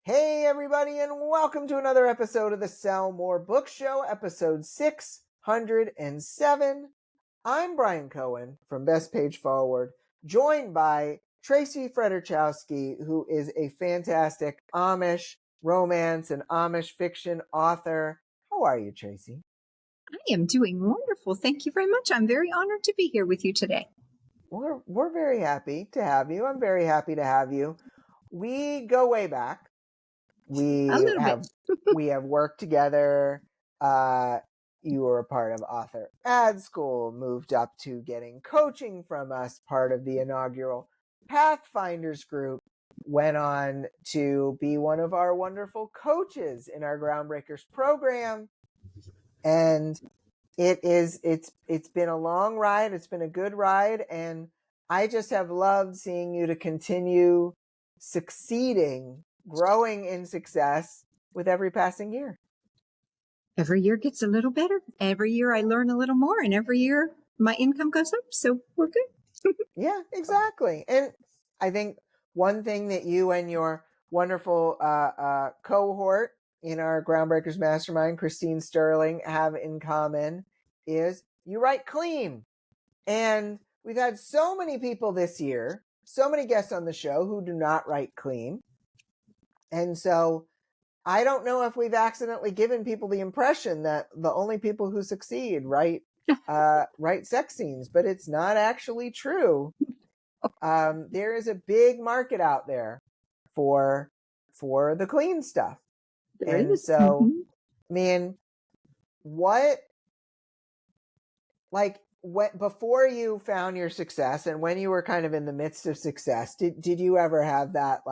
Hey, everybody, and welcome to another episode of the Sell More Book Show, episode 607. I'm Brian Cohen from Best Page Forward, joined by Tracy Fredyrchowski, who is a fantastic Amish romance and Amish fiction author. How are you, Tracy? I am doing wonderful. Thank you very much. I'm very honored to be here with you today. We're very happy to have you. I'm very happy to have you. We go way back. We have worked together. You were a part of Author Ad School, moved up to getting coaching from us, part of the inaugural Pathfinders group, went on to be one of our wonderful coaches in our Groundbreakers program. And it's been a long ride. It's been a good ride. And I just have loved seeing you to continue succeeding, growing in success with every passing year. Every year gets a little better. Every year I learn a little more, and every year my income goes up. So we're good. Yeah, exactly. And I think one thing that you and your wonderful cohort in our Groundbreakers Mastermind, Christine Sterling, have in common is you write clean. And we've had so many people this year, so many guests on the show who do not write clean. And so I don't know if we've accidentally given people the impression that the only people who succeed write sex scenes, but it's not actually true. There is a big market out there for the clean stuff. And so, man, before you found your success and when you were kind of in the midst of success, did you ever have that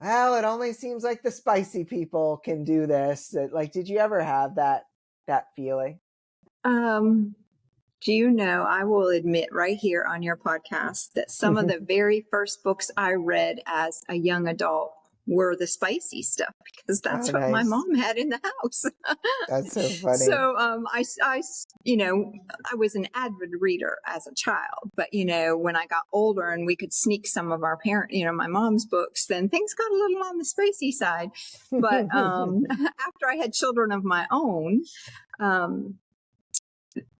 well, it only seems like the spicy people can do this? Did you ever have that feeling? Do you know, I will admit right here on your podcast that some of the very first books I read as a young adult were the spicy stuff, because that's what my mom had in the house. That's so funny. So I was an avid reader as a child, but when I got older and we could sneak some of our my mom's books, then things got a little on the spicy side. But after I had children of my own,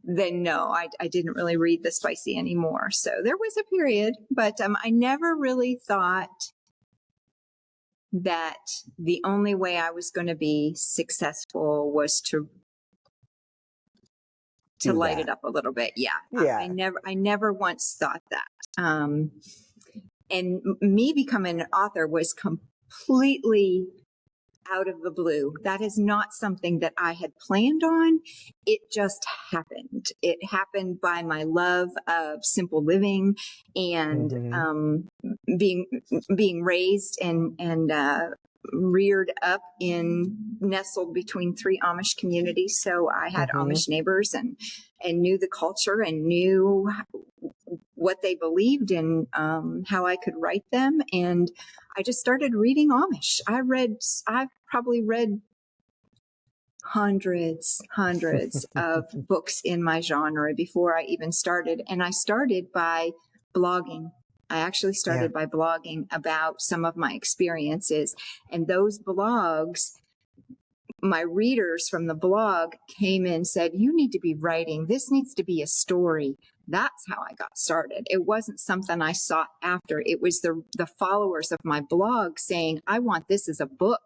then no, I didn't really read the spicy anymore. So there was a period, but I never really thought that the only way I was going to be successful was to light it up a little bit. Yeah. I never once thought that. And me becoming an author was completely out of the blue. That is not something that I had planned on. It just happened. It happened by my love of simple living and being raised and reared up nestled between three Amish communities. So I had Amish neighbors and knew the culture and knew what they believed in, how I could write them. And I just started reading Amish. I've probably read hundreds of books in my genre before I even started. And I started by blogging. I actually started by blogging about some of my experiences. And those blogs, my readers from the blog came in and said, you need to be writing. This needs to be a story. That's how I got started. It wasn't something I sought after. It was the followers of my blog saying, I want this as a book.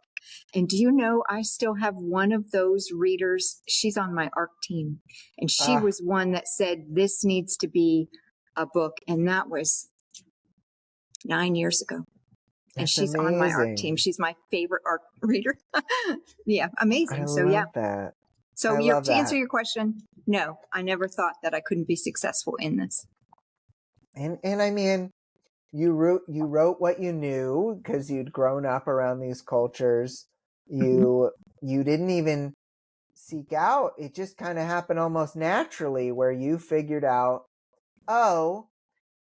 And do you know, I still have one of those readers. She's on my ARC team. And she was one that said, this needs to be a book. And that was 9 years ago. And she's amazing. On my ARC team. She's my favorite ARC reader. Yeah, amazing. That. So to answer your question, no, I never thought that I couldn't be successful in this. And I mean, you wrote what you knew because you'd grown up around these cultures. You didn't even seek out. It just kind of happened almost naturally, where you figured out, oh,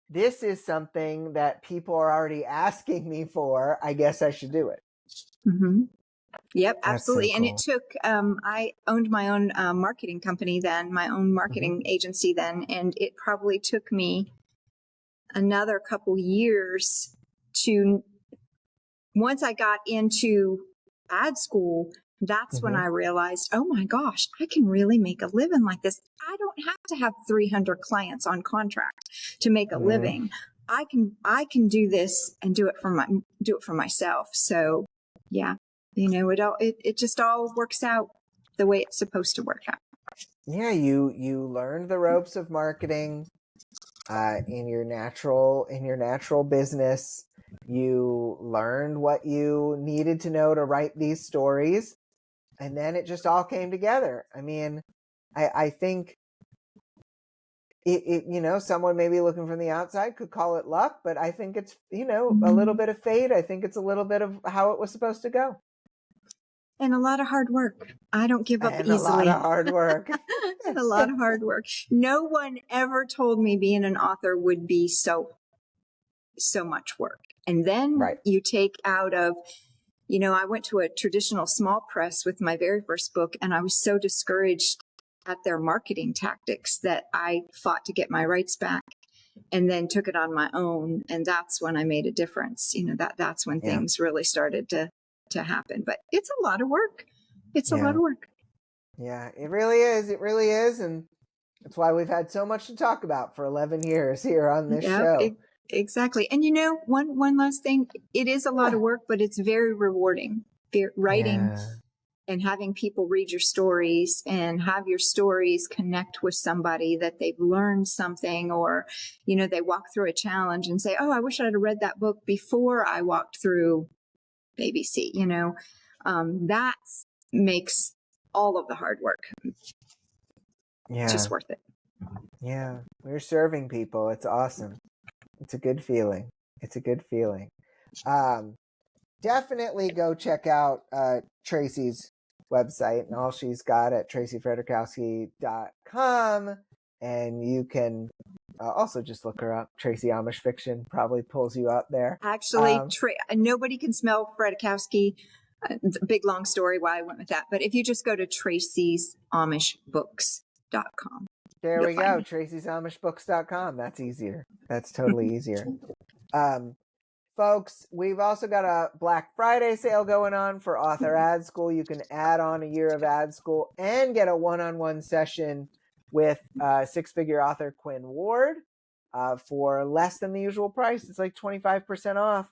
this is something that people are already asking me for. I guess I should do it. Yep, absolutely. So cool. And it took, I owned my own marketing company then, my own marketing agency then, and it probably took me another couple years to once I got into ad school, that's when I realized, oh my gosh, I can really make a living like this. I don't have to have 300 clients on contract to make a living. I can do this and do it for myself. So yeah, it just all works out the way it's supposed to work out. Yeah, you learned the ropes of marketing in your natural business. You learned what you needed to know to write these stories, and then it just all came together. I mean, I think it someone maybe looking from the outside could call it luck, but I think it's a little bit of fate. I think it's a little bit of how it was supposed to go. And a lot of hard work. I don't give up easily. A lot of hard work. And a lot of hard work. No one ever told me being an author would be so much work. And then you take out of, I went to a traditional small press with my very first book, and I was so discouraged at their marketing tactics that I fought to get my rights back, and then took it on my own. And that's when I made a difference. That's when things really started to happen. But it's a lot of work. It's a lot of work. Yeah, it really is. It really is. And that's why we've had so much to talk about for 11 years here on this show. Exactly. And one last thing, it is a lot of work, but it's very rewarding. Writing and having people read your stories and have your stories connect with somebody that they've learned something, or, they walk through a challenge and say, oh, I wish I'd have read that book before I walked through ABC, that makes all of the hard work just worth it. Yeah. We're serving people. It's awesome. It's a good feeling. Definitely go check out Tracy's website and all she's got at tracyfredyrchowski.com. And you can also just look her up. Tracy Amish Fiction probably pulls you up there. Actually, nobody can smell Fredyrchowski. Big long story why I went with that. But if you just go to tracysamishbooks.com. There we go. tracysamishbooks.com. That's easier. That's totally easier. Folks, we've also got a Black Friday sale going on for Author Ad School. You can add on a year of ad school and get a one-on-one session with six-figure author Quinn Ward for less than the usual price. It's like 25% off.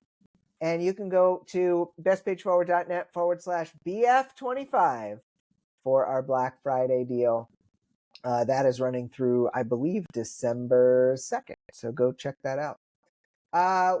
And you can go to bestpageforward.net/BF25 for our Black Friday deal. That is running through, I believe, December 2nd. So go check that out.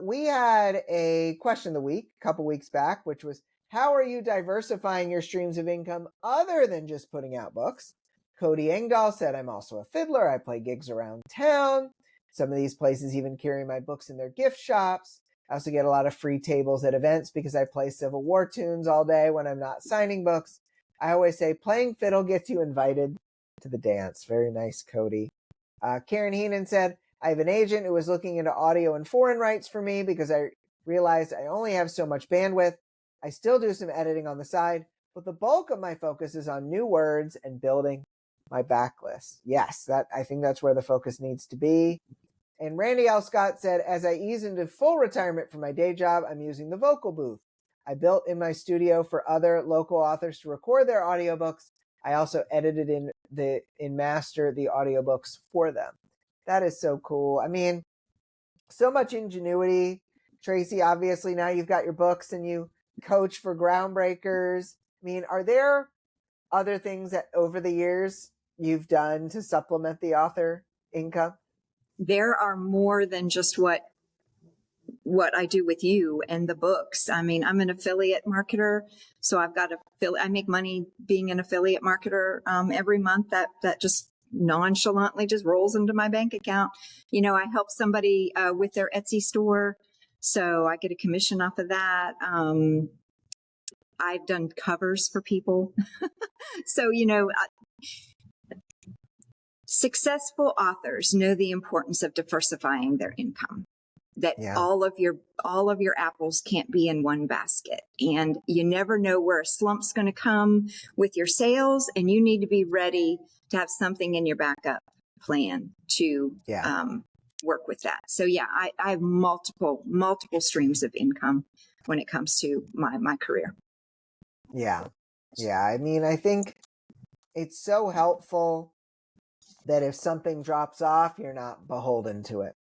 We had a question of the week a couple weeks back, which was, how are you diversifying your streams of income other than just putting out books? Cody Engdahl said, I'm also a fiddler. I play gigs around town. Some of these places even carry my books in their gift shops. I also get a lot of free tables at events because I play Civil War tunes all day when I'm not signing books. I always say playing fiddle gets you invited to the dance. Very nice, Cody. Karen Heenan said, I have an agent who was looking into audio and foreign rights for me because I realized I only have so much bandwidth. I still do some editing on the side, but the bulk of my focus is on new words and building my backlist. Yes, I think that's where the focus needs to be. And Randy L. Scott said, as I ease into full retirement from my day job, I'm using the vocal booth I built in my studio for other local authors to record their audiobooks. I also edited in master the audiobooks for them. That is so cool. I mean, so much ingenuity. Tracy, obviously now you've got your books and you coach for Groundbreakers. I mean, are there other things that over the years you've done to supplement the author income? There are more than just what I do with you and the books. I mean, I'm an affiliate marketer, so I make money being an affiliate marketer every month. That just nonchalantly just rolls into my bank account. I help somebody with their Etsy store, so I get a commission off of that. I've done covers for people. So, successful authors know the importance of diversifying their income. That all of your apples can't be in one basket, and you never know where a slump's going to come with your sales, and you need to be ready to have something in your backup plan to work with that. So I have multiple streams of income when it comes to my career. Yeah. Yeah. I mean, I think it's so helpful that if something drops off, you're not beholden to it.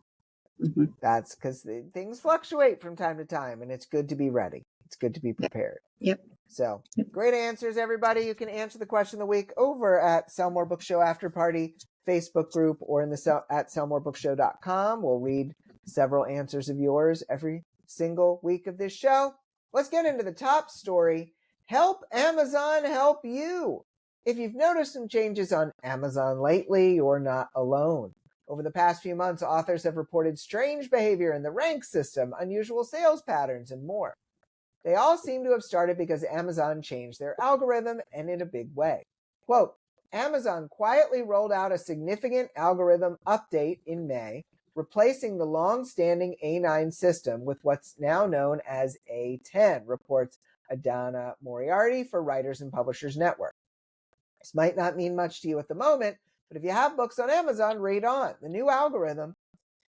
Mm-hmm. That's because things fluctuate from time to time, and it's good to be ready. It's good to be prepared. Yep. So great answers, everybody. You can answer the question of the week over at Sell More Book Show After Party Facebook group or in the at sellmorebookshow.com. We'll read several answers of yours every single week of this show. Let's get into the top story. Help Amazon help you. If you've noticed some changes on Amazon lately, you're not alone. Over the past few months, authors have reported strange behavior in the rank system, unusual sales patterns, and more. They all seem to have started because Amazon changed their algorithm, and in a big way. Quote, Amazon quietly rolled out a significant algorithm update in May, replacing the long-standing A9 system with what's now known as A10, reports Adana Moriarty for Writers and Publishers Network. This might not mean much to you at the moment, but if you have books on Amazon, read on. The new algorithm,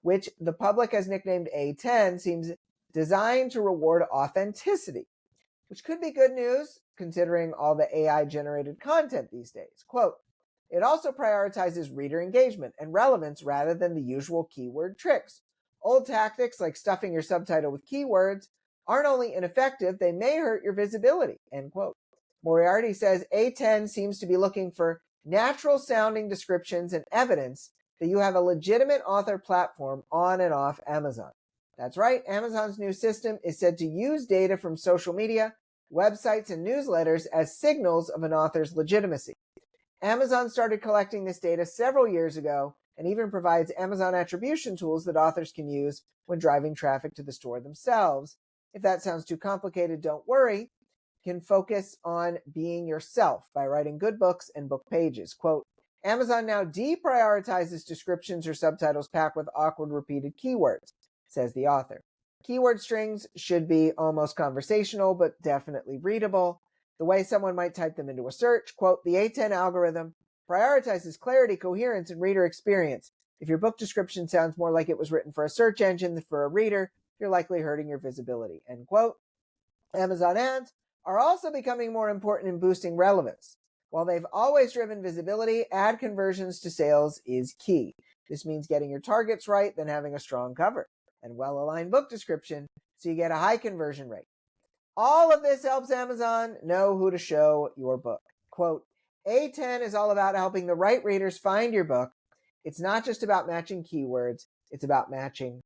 which the public has nicknamed A10, seems designed to reward authenticity, which could be good news considering all the AI-generated content these days. Quote, it also prioritizes reader engagement and relevance rather than the usual keyword tricks. Old tactics like stuffing your subtitle with keywords aren't only ineffective, they may hurt your visibility, end quote. Moriarty says A10 seems to be looking for natural-sounding descriptions and evidence that you have a legitimate author platform on and off Amazon. That's right, Amazon's new system is said to use data from social media, websites, and newsletters as signals of an author's legitimacy. Amazon started collecting this data several years ago and even provides Amazon attribution tools that authors can use when driving traffic to the store themselves. If that sounds too complicated, don't worry. You can focus on being yourself by writing good books and book pages. Quote, Amazon now deprioritizes descriptions or subtitles packed with awkward repeated keywords, says the author. Keyword strings should be almost conversational, but definitely readable. The way someone might type them into a search. Quote, the A10 algorithm prioritizes clarity, coherence, and reader experience. If your book description sounds more like it was written for a search engine than for a reader, you're likely hurting your visibility, end quote. Amazon ads are also becoming more important in boosting relevance. While they've always driven visibility, ad conversions to sales is key. This means getting your targets right, then having a strong cover and well-aligned book description so you get a high conversion rate. All of this helps Amazon know who to show your book. Quote, A10 is all about helping the right readers find your book. It's not just about matching keywords, it's about matching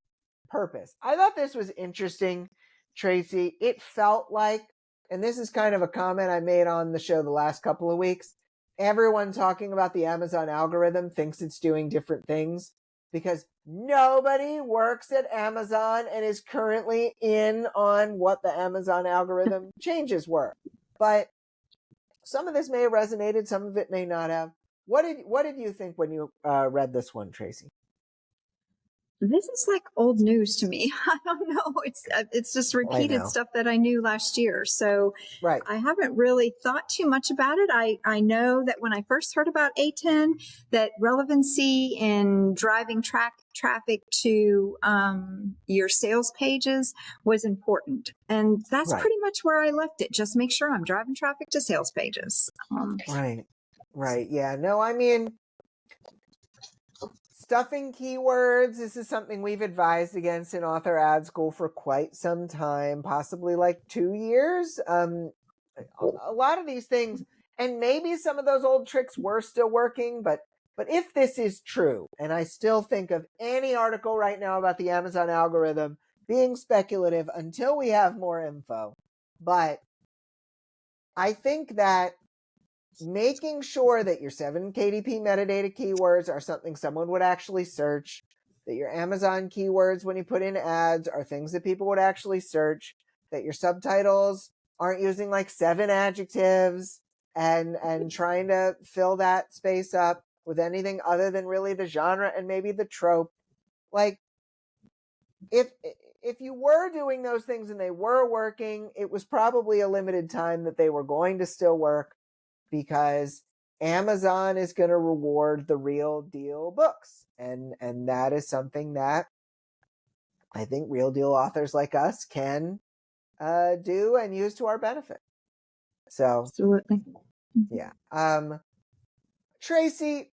purpose. I thought this was interesting, Tracy. It felt like, and this is kind of a comment I made on the show the last couple of weeks, everyone talking about the Amazon algorithm thinks it's doing different things because nobody works at Amazon and is currently in on what the Amazon algorithm changes were. But some of this may have resonated, some of it may not have. What did you think when you read this one, Tracy? This is like old news to me. I don't know. It's just repeated stuff that I knew last year. So right. I haven't really thought too much about it. I know that when I first heard about A10, that relevancy in driving traffic to your sales pages was important. And that's pretty much where I left it. Just make sure I'm driving traffic to sales pages. Right. Yeah. No, I mean, stuffing keywords, this is something we've advised against in Author Ad School for quite some time, possibly like 2 years. A lot of these things, and maybe some of those old tricks were still working, but if this is true, and I still think of any article right now about the Amazon algorithm being speculative until we have more info, but I think that making sure that your 7 KDP metadata keywords are something someone would actually search, that your Amazon keywords when you put in ads are things that people would actually search, that your subtitles aren't using like 7 adjectives and trying to fill that space up with anything other than really the genre and maybe the trope. Like, if you were doing those things and they were working, it was probably a limited time that they were going to still work, because Amazon is going to reward the real deal books. And that is something that I think real deal authors like us can do and use to our benefit. So, Absolutely. yeah. Tracy,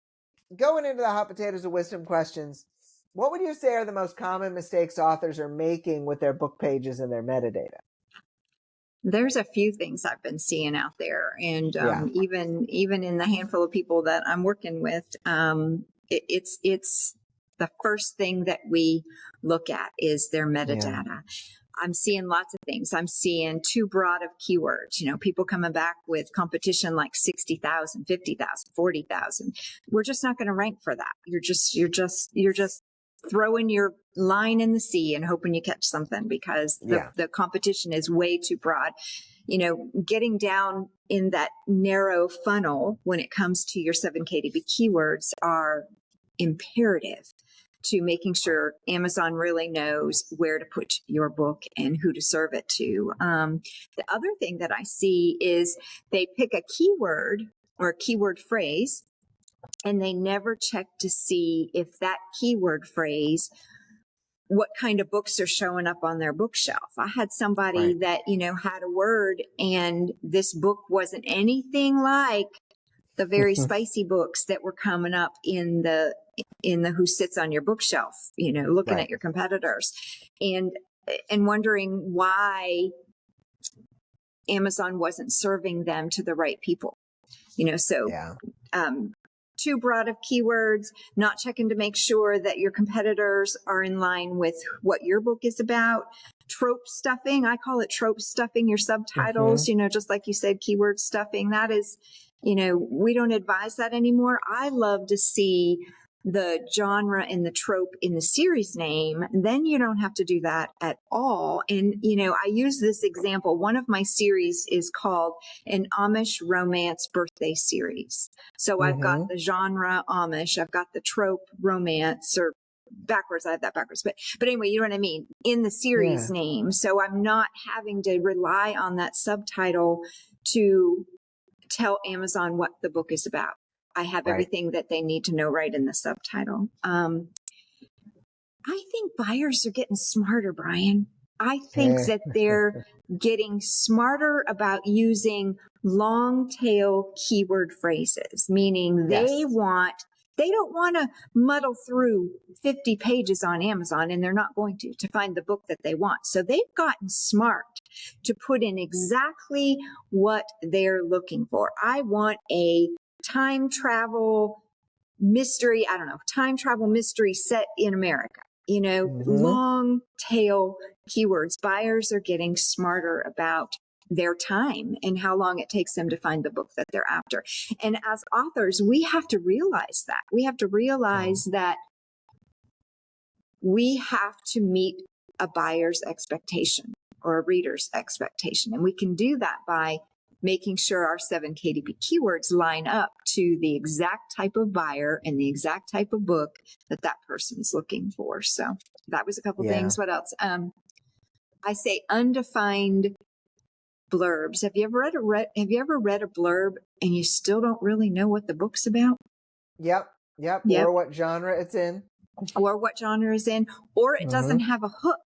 going into the hot potatoes of wisdom questions, what would you say are the most common mistakes authors are making with their book pages and their metadata? There's a few things I've been seeing out there, and Yeah. even in the handful of people that I'm working with, it's the first thing that we look at is their metadata. Yeah. I'm seeing lots of things. I'm seeing too broad of keywords. People coming back with competition like 60,000, 50,000, 40,000. We're just not going to rank for that. You're just throwing your line in the sea and hoping you catch something, because the competition is way too broad. Getting down in that narrow funnel when it comes to your 7KDP keywords are imperative to making sure Amazon really knows where to put your book and who to serve it to. The other thing that I see is they pick a keyword or a keyword phrase, and they never check to see if that keyword phrase, what kind of books are showing up on their bookshelf. I had somebody that, had a word, and this book wasn't anything like the very spicy books that were coming up in the who sits on your bookshelf, looking at your competitors, and wondering why Amazon wasn't serving them to the right people. Too broad of keywords, not checking to make sure that your competitors are in line with what your book is about. Trope stuffing, I call it trope stuffing your subtitles, just like you said, keyword stuffing. That is, we don't advise that anymore. I love to see the genre and the trope in the series name. Then you don't have to do that at all. And, I use this example. One of my series is called an Amish romance birthday series. So I've got the genre Amish, I've got the trope romance, or backwards. I have that backwards, but anyway, you know what I mean, in the series name. So I'm not having to rely on that subtitle to tell Amazon what the book is about. I have everything that they need to know right in the subtitle. I think buyers are getting smarter, Brian. I think that they're getting smarter about using long tail keyword phrases, meaning they don't want to muddle through 50 pages on Amazon, and they're not going to find the book that they want. So they've gotten smart to put in exactly what they're looking for. I want a time travel mystery, time travel mystery set in America. Long tail keywords. Buyers are getting smarter about their time and how long it takes them to find the book that they're after. And as authors, we have to realize that. We have to realize that we have to meet a buyer's expectation or a reader's expectation. And we can do that by making sure our 7KDP keywords line up to the exact type of buyer and the exact type of book that person is looking for. So that was a couple things. What else? I say undefined blurbs. Have you ever read a blurb and you still don't really know what the book's about? Yep. Or what genre it's in. Or what genre is in, or it doesn't have a hook.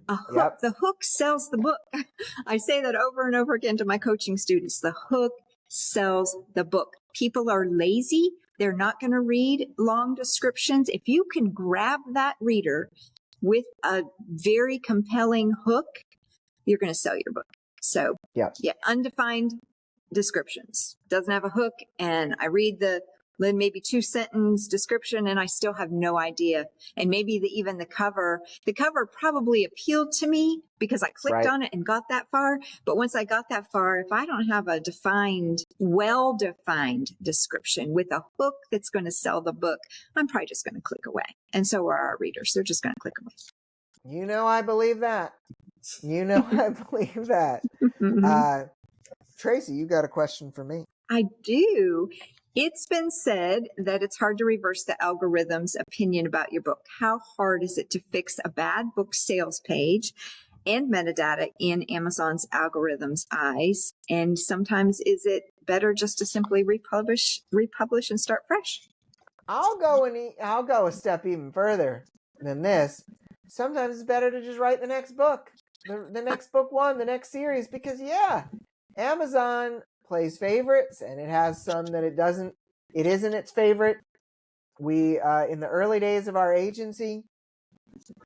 A hook. The hook sells the book. I say that over and over again to my coaching students. The hook sells the book. People are lazy. They're not going to read long descriptions. If you can grab that reader with a very compelling hook, you're going to sell your book. So undefined descriptions. Doesn't have a hook. And I read the maybe 2-sentence description and I still have no idea. And maybe even the cover probably appealed to me because I clicked on it and got that far. But once I got that far, if I don't have a well-defined description with a hook that's going to sell the book, I'm probably just going to click away. And so are our readers. They're just going to click away. I believe that. I believe that. Tracy, you got a question for me? I do. It's been said that it's hard to reverse the algorithm's opinion about your book. How hard is it to fix a bad book sales page and metadata in Amazon's algorithm's eyes? And sometimes is it better just to simply republish and start fresh? I'll go a step even further than this. Sometimes it's better to just write the next book. the next book won, the next series, because Amazon plays favorites, and it has some that it isn't its favorite. We in the early days of our agency,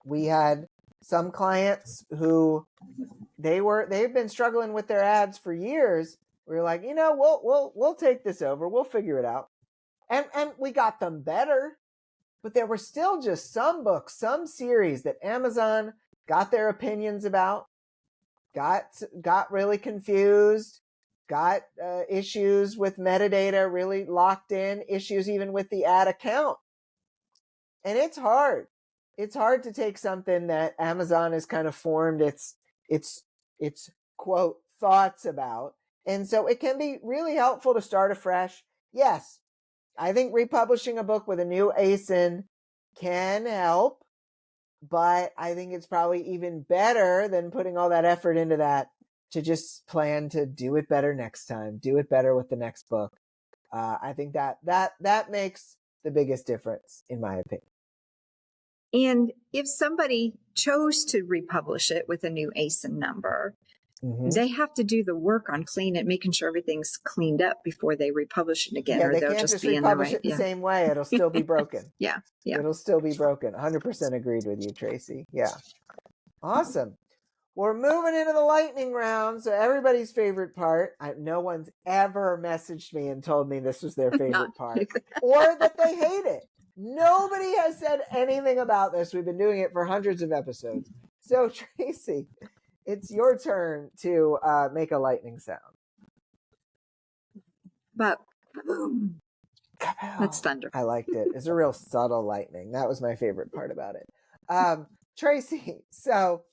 we had some clients who they've been struggling with their ads for years. We were like, we'll take this over. We'll figure it out. And we got them better, but there were still just some books, some series that Amazon got their opinions about, got really confused, got issues with metadata really locked in, issues even with the ad account. And it's hard. It's hard to take something that Amazon has kind of formed its quote thoughts about. And so it can be really helpful to start afresh. Yes, I think republishing a book with a new ASIN can help, but I think it's probably even better than putting all that effort into that to just plan to do it better next time, do it better with the next book. I think that makes the biggest difference, in my opinion. And if somebody chose to republish it with a new ASIN number, they have to do the work on making sure everything's cleaned up before they republish it again. Yeah, or they they'll can't just just be in the republish it the same way. It'll still be broken. Yeah. It'll still be broken. 100% agreed with you, Tracy. Yeah. Awesome. We're moving into the lightning round. So everybody's favorite part. No one's ever messaged me and told me this was their favorite part or that they hate it. Nobody has said anything about this. We've been doing it for hundreds of episodes. So Tracy, it's your turn to make a lightning sound. But that's thunder. I liked it. It's a real subtle lightning. That was my favorite part about it. Tracy, so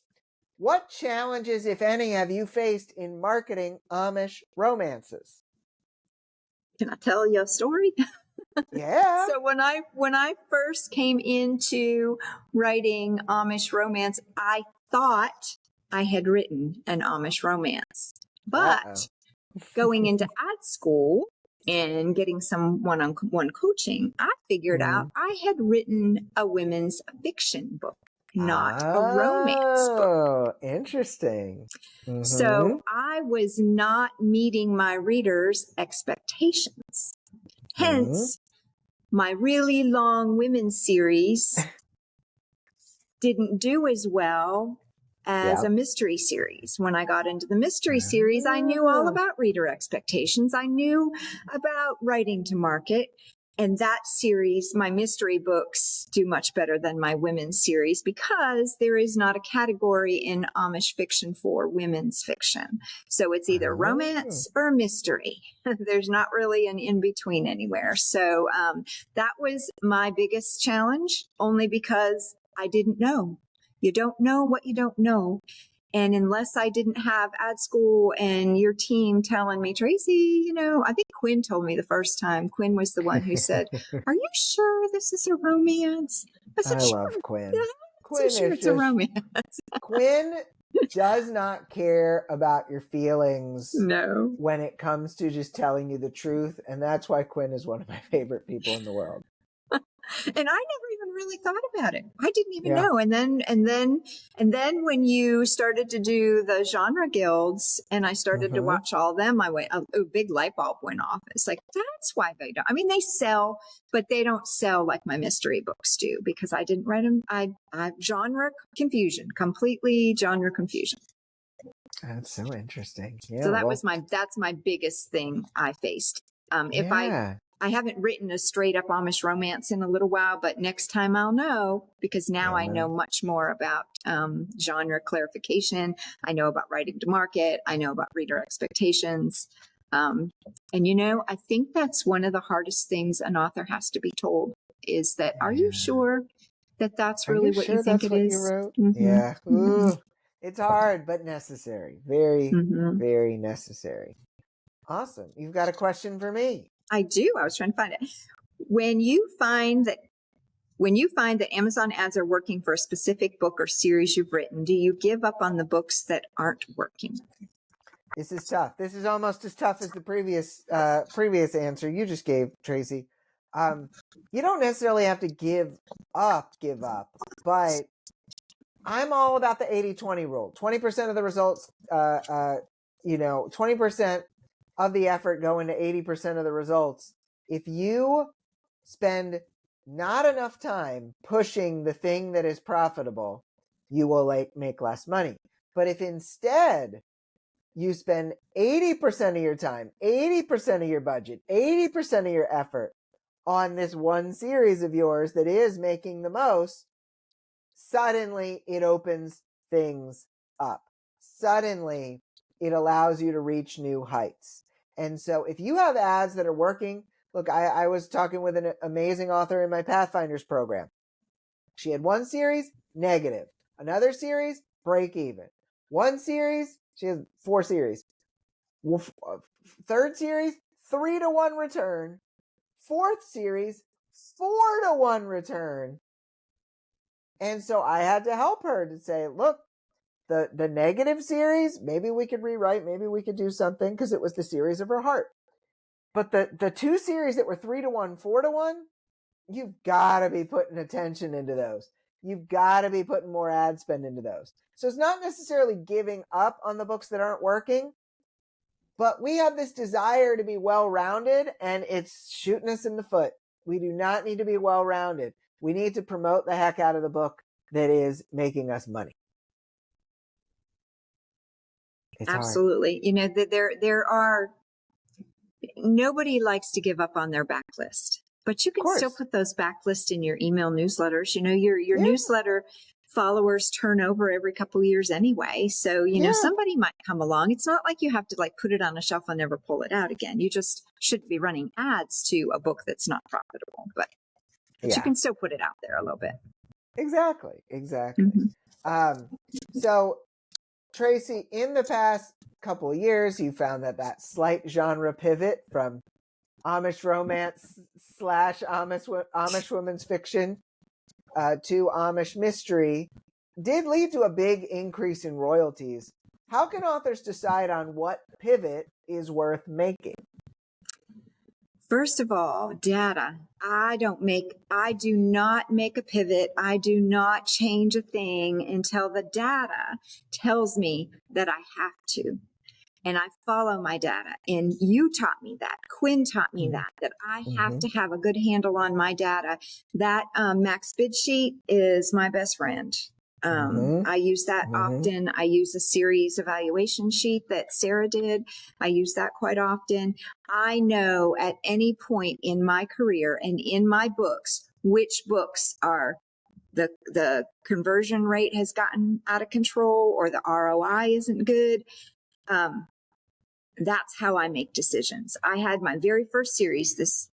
what challenges, if any, have you faced in marketing Amish romances? Can I tell you a story? Yeah. So when I first came into writing Amish romance, I thought I had written an Amish romance. But going into ad school and getting some one-on-one coaching, I figured out I had written a women's fiction book, not a romance book. Oh, interesting. So I was not meeting my readers' expectations. Hence, my really long women's series didn't do as well as a mystery series. When I got into the mystery series, I knew all about reader expectations. I knew about writing to market. And that series, my mystery books, do much better than my women's series because there is not a category in Amish fiction for women's fiction. So it's either romance or mystery. There's not really an in-between anywhere. So that was my biggest challenge, only because I didn't know. You don't know what you don't know. And unless I didn't have ad school and your team telling me, Tracy, I think Quinn told me the first time. Quinn was the one who said, "Are you sure this is a romance?" I said, I love Quinn. Quinn so sure it's a romance. Quinn does not care about your feelings when it comes to just telling you the truth. And that's why Quinn is one of my favorite people in the world. And I never even really thought about it. I didn't even know. And then when you started to do the genre guilds and I started to watch all of them, I went, big light bulb went off. It's like, that's why they don't. I mean, they sell, but they don't sell like my mystery books do because I didn't write them. I genre confusion, completely genre confusion. That's so interesting. Yeah. So that's my biggest thing I faced. I haven't written a straight up Amish romance in a little while, but next time I'll know because now I know much more about genre clarification. I know about writing to market. I know about reader expectations. And I think that's one of the hardest things an author has to be told is that, are you sure that that's really what you think it is? You wrote? Yeah. Ooh, it's hard, but necessary. Very, very necessary. Awesome. You've got a question for me. I do. I was trying to find it. When you find that Amazon ads are working for a specific book or series you've written, do you give up on the books that aren't working? This is tough. This is almost as tough as the previous answer you just gave, Tracy. You don't necessarily have to give up, but I'm all about the 80-20 rule. 20% of the results, 20% of the effort go into 80% of the results. If you spend not enough time pushing the thing that is profitable, you will make less money. But if instead you spend 80% of your time, 80% of your budget, 80% of your effort on this one series of yours that is making the most, suddenly it opens things up. Suddenly it allows you to reach new heights. And so if you have ads that are working, look, I was talking with an amazing author in my Pathfinders program. She had one series, negative. Another series, break even. One series, she has 4 series. Third series, 3-to-1 return. Fourth series, 4-to-1 return. And so I had to help her to say, look, the negative series, maybe we could rewrite, maybe we could do something, because it was the series of her heart. But the 2 series that were 3-to-1, 4-to-1, you've got to be putting attention into those. You've got to be putting more ad spend into those. So it's not necessarily giving up on the books that aren't working, but we have this desire to be well-rounded, and it's shooting us in the foot. We do not need to be well-rounded. We need to promote the heck out of the book that is making us money. It's Absolutely. hard. There are, nobody likes to give up on their backlist, but you can still put those backlists in your email newsletters. Your newsletter followers turn over every couple of years anyway. So, somebody might come along. It's not like you have to put it on a shelf and never pull it out again. You just shouldn't be running ads to a book that's not profitable, but you can still put it out there a little bit. Exactly. Mm-hmm. So Tracy, in the past couple of years, you found that slight genre pivot from Amish romance / Amish women's fiction to Amish mystery did lead to a big increase in royalties. How can authors decide on what pivot is worth making? First of all, data. I do not make a pivot. I do not change a thing until the data tells me that I have to. And I follow my data. And you taught me that. Quinn taught me that I have to have a good handle on my data. That max bid sheet is my best friend. I use that often. I use a series evaluation sheet that Sarah did. I use that quite often. I know at any point in my career and in my books, which books are the conversion rate has gotten out of control or the ROI isn't good. That's how I make decisions. I had my very first series, this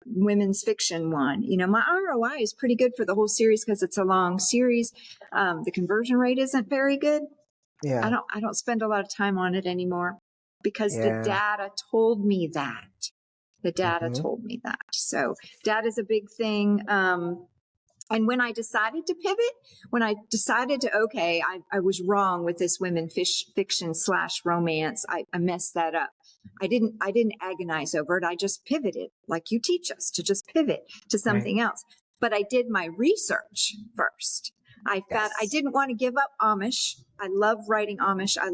women's fiction one. My ROI is pretty good for the whole series because it's a long series. The conversion rate isn't very good. Yeah. I don't spend a lot of time on it anymore because the data told me that. The data told me that. So data is a big thing. And when I decided to pivot, I was wrong with this women fiction / romance. I messed that up. I didn't agonize over it. I just pivoted, like you teach us to just pivot to something else. But I did my research first. I didn't want to give up Amish. I love writing Amish. I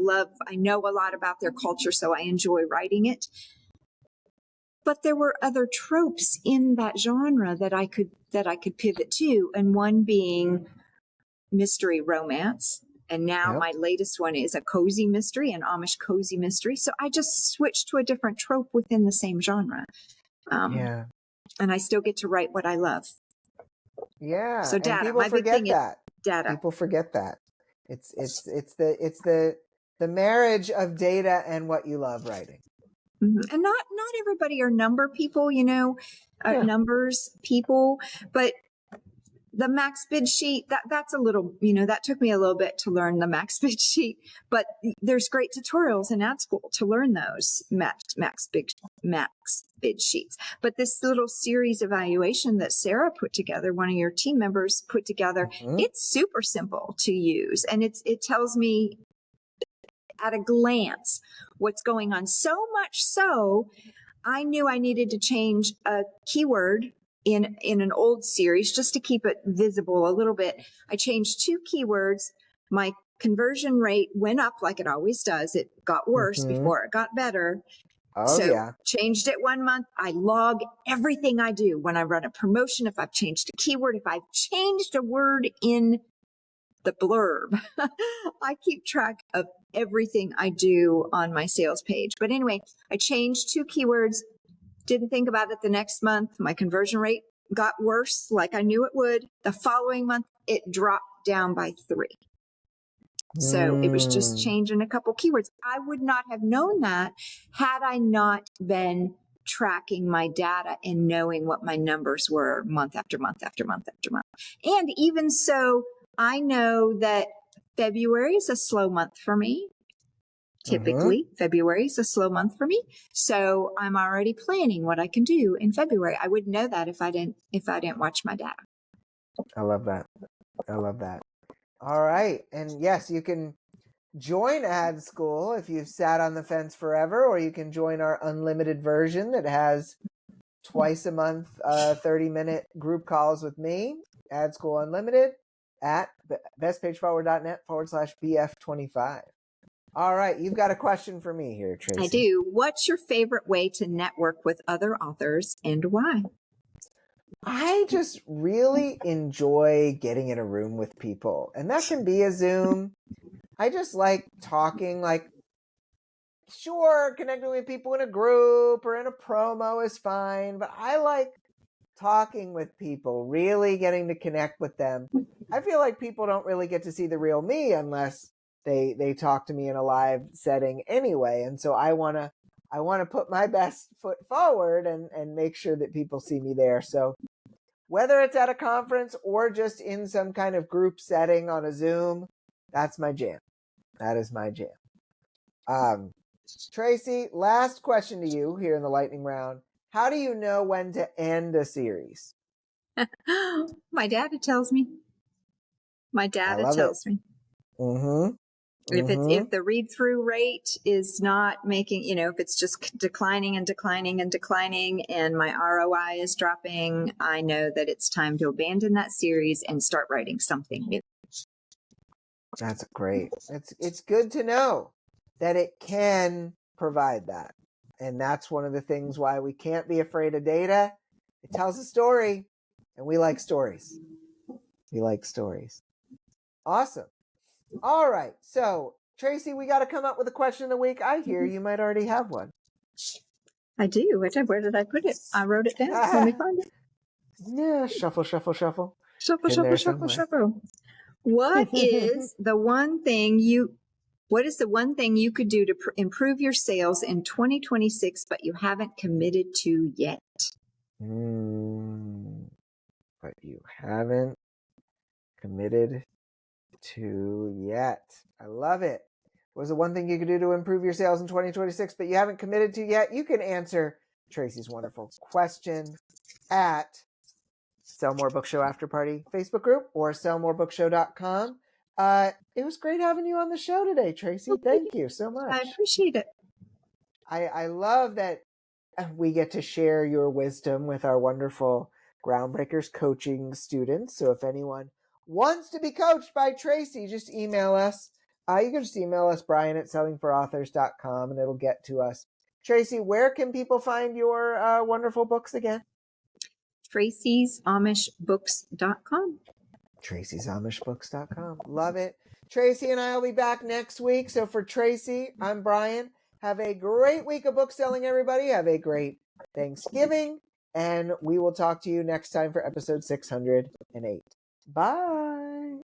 know a lot about their culture, so I enjoy writing it. But there were other tropes in that genre that I could pivot to, and one being mystery romance. And now my latest one is a cozy mystery, an Amish cozy mystery. So I just switched to a different trope within the same genre. And I still get to write what I love. Yeah. So data. And people my forget big thing that. Is data. People forget that. It's the marriage of data and what you love writing. And not everybody are number people, numbers people, but the max bid sheet, that's a little, that took me a little bit to learn the max bid sheet, but there's great tutorials in ad school to learn those max bid sheets. But this little series evaluation that Sarah put together, one of your team members put together, it's super simple to use. And it tells me at a glance what's going on. So much so, I knew I needed to change a keyword in an old series, just to keep it visible a little bit, I changed 2 keywords. My conversion rate went up like it always does. It got worse before it got better. Oh, So yeah. changed it 1 month. I log everything I do when I run a promotion. If I've changed a keyword, if I've changed a word in the blurb, I keep track of everything I do on my sales page. But anyway, I changed 2 keywords, didn't think about it the next month. My conversion rate got worse like I knew it would. The following month, it dropped down by 3. So it was just changing a couple keywords. I would not have known that had I not been tracking my data and knowing what my numbers were month after month after month after month. And even so, I know that February is a slow month for me. Typically, February is a slow month for me. So I'm already planning what I can do in February. I wouldn't know that if I didn't watch my data. I love that. I love that. All right. And yes, you can join Ad School if you've sat on the fence forever, or you can join our unlimited version that has twice a month, 30-minute group calls with me, Ad School Unlimited, at bestpageforward.net/BF25. All right. You've got a question for me here, Tracy. I do. What's your favorite way to network with other authors and why? I just really enjoy getting in a room with people, and that can be a Zoom. I just like talking, like, sure, connecting with people in a group or in a promo is fine, but I like talking with people, really getting to connect with them. I feel like people don't really get to see the real me unless they talk to me in a live setting anyway, and so I want to put my best foot forward and make sure that people see me there. So whether it's at a conference or just in some kind of group setting on a Zoom, that's my jam. That is my jam. Tracy, last question to you here in the lightning round. How do you know when to end a series? My data tells me. My data tells me. If the read through rate is not making, if it's just declining and declining and declining and my ROI is dropping, I know that it's time to abandon that series and start writing something new. That's great. It's good to know that it can provide that. And that's one of the things why we can't be afraid of data. It tells a story, and we like stories. We like stories. Awesome. All right. So, Tracy, we got to come up with a question of the week. I hear you might already have one. I do. Where did I put it? I wrote it down. Let me find it. Yeah, shuffle, shuffle, shuffle. Shuffle, shuffle, shuffle, shuffle. What is the one thing you could do to improve your sales in 2026, but you haven't committed to yet? But you haven't committed to yet. I love it. What was the one thing you could do to improve your sales in 2026, but you haven't committed to yet? You can answer Tracy's wonderful question at Sell More Book Show After Party Facebook group or sellmorebookshow.com. It was great having you on the show today, Tracy. Thank you so much. I appreciate it. I love that we get to share your wisdom with our wonderful Groundbreakers coaching students. So if anyone wants to be coached by Tracy, just email us. You can just email us, Brian at sellingforauthors.com, and it'll get to us. Tracy, where can people find your wonderful books again? Tracy'sAmishBooks.com. Tracy'sAmishBooks.com. Love it. Tracy and I will be back next week. So for Tracy, I'm Brian. Have a great week of book selling, everybody. Have a great Thanksgiving. And we will talk to you next time for episode 608. Bye.